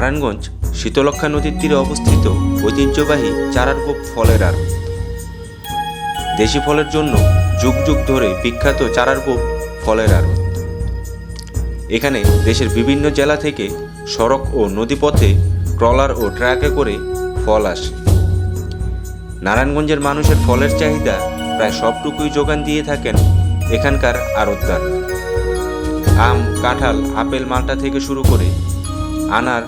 নারায়ণগঞ্জ শীতলক্ষ্যা নদীর তীরে অবস্থিত ঐতিহ্যবাহী চারারগোপ ফলের আড়ত। দেশি ফলের জন্য যুগ যুগ ধরে বিখ্যাত চারারগোপ ফলের আড়ত। এখানে দেশের বিভিন্ন জেলা থেকে সড়ক ও নদীপথে ট্রলার ও ট্রাকে করে ফল আসে। নারায়ণগঞ্জের মানুষের ফলের চাহিদা প্রায় সবটুকুই যোগান দিয়ে থাকেন এখানকার আড়তদার। আম, কাঁঠাল, আপেল, মাল্টা থেকে শুরু করে আনার,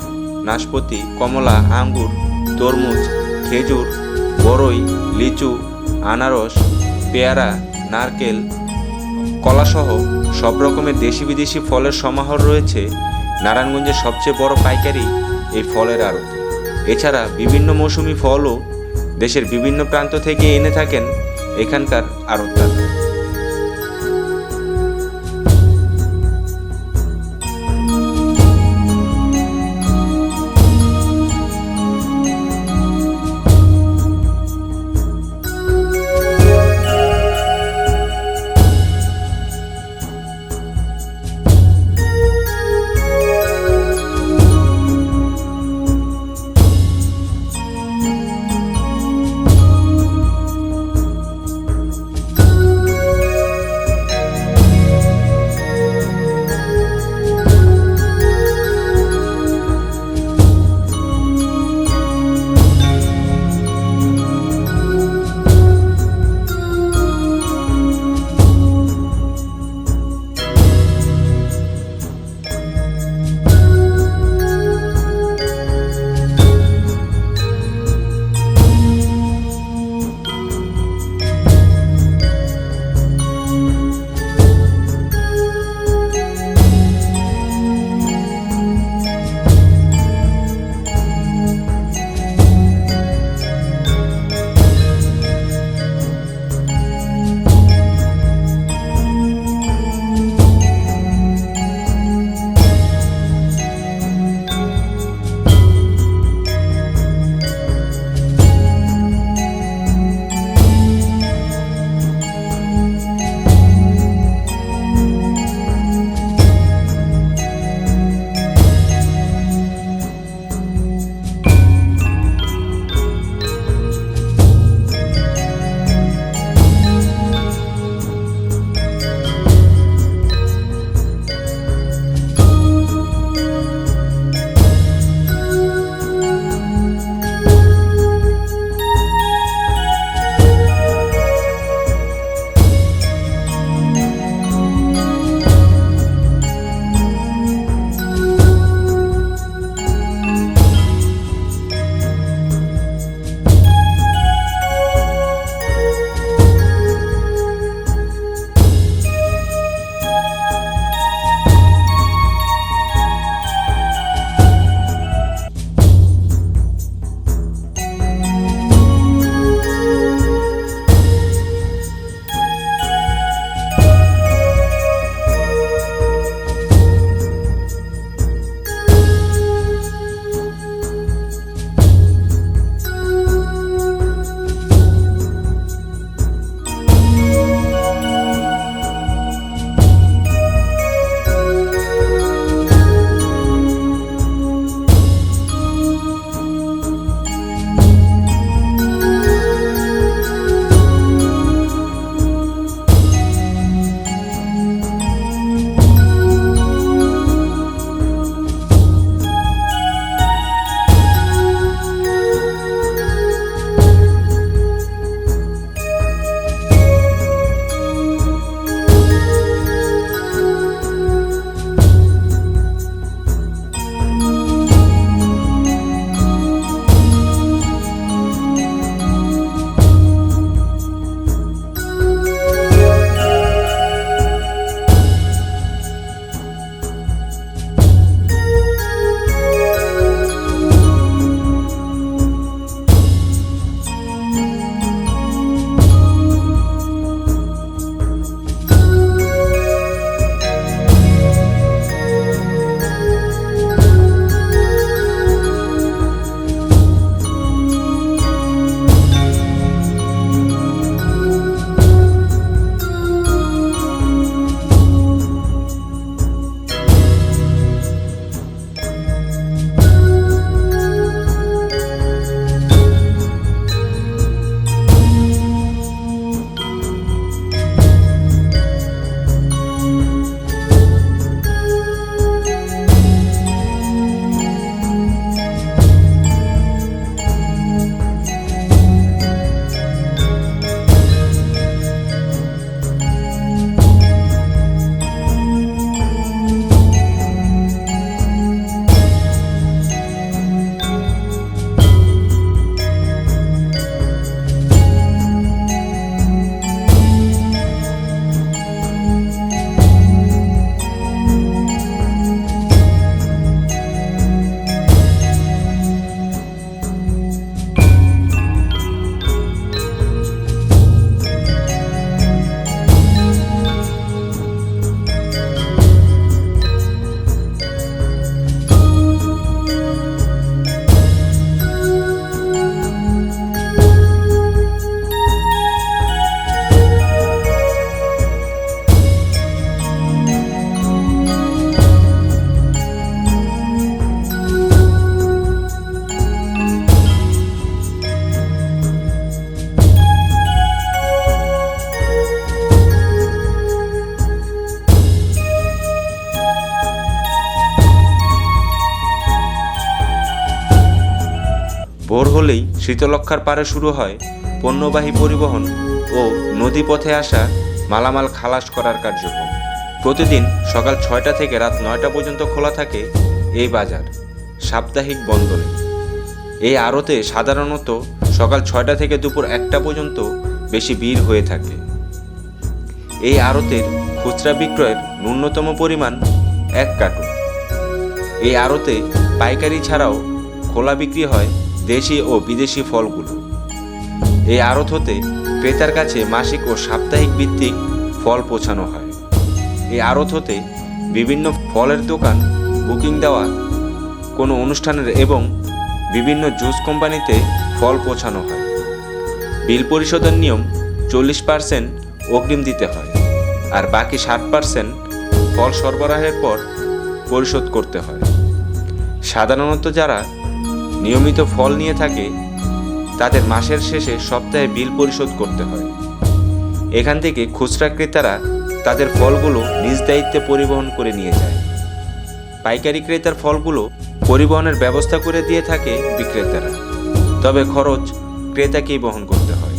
নাশপাতি, কমলা, আঙ্গুর, তরমুজ, খেজুর, বরই, লিচু, আনারস, পেয়ারা, নারকেল, কলাসহ সব রকমের দেশি বিদেশি ফলের সমাহার রয়েছে নারায়ণগঞ্জের সবচেয়ে বড় পাইকারি এই ফলের আড়ত। এছাড়া বিভিন্ন মৌসুমি ফলও দেশের বিভিন্ন প্রান্ত থেকে এনে থাকেন এখানকার আড়তদার। শীতলক্ষার পারে শুরু হয় পণ্যবাহী পরিবহন ও নদীপথে আসা মালামাল খালাস করার কার্যক্রম। প্রতিদিন সকাল 6টা থেকে রাত 9টা পর্যন্ত খোলা থাকে এই বাজার সাপ্তাহিক বন্ধনে। এই আড়তে সাধারণত সকাল 6টা থেকে দুপুর 1টা পর্যন্ত বেশি ভিড় হয়ে থাকে। এই আড়তের খুচরা বিক্রয়ের ন্যূনতম পরিমাণ 1 কার্টুন। এই আড়তে পাইকারি ছাড়াও খোলা বিক্রি হয় দেশি ও বিদেশি ফলগুলো। এই আড়ত হতে ক্রেতার কাছে মাসিক ও সাপ্তাহিক ভিত্তিক ফল পৌঁছানো হয়। এই আড়ত হতে বিভিন্ন ফলের দোকান বুকিং দেওয়া, কোনো অনুষ্ঠানের এবং বিভিন্ন জুস কোম্পানিতে ফল পৌঁছানো হয়। বিল পরিশোধের নিয়ম 40% অগ্রিম দিতে হয়, আর বাকি 60% ফল সরবরাহের পর পরিশোধ করতে হয়। সাধারণত যারা নিয়মিত ফল নিয়ে থাকে তাদের মাসের শেষে সপ্তাহে বিল পরিশোধ করতে হয়। এখান থেকে খুচরা ক্রেতারা তাদের ফলগুলো নিজ দায়িত্বে পরিবহন করে নিয়ে যায়। পাইকারি ক্রেতার ফলগুলো পরিবহনের ব্যবস্থা করে দিয়ে থাকে বিক্রেতারা, তবে খরচ ক্রেতাকেই বহন করতে হয়।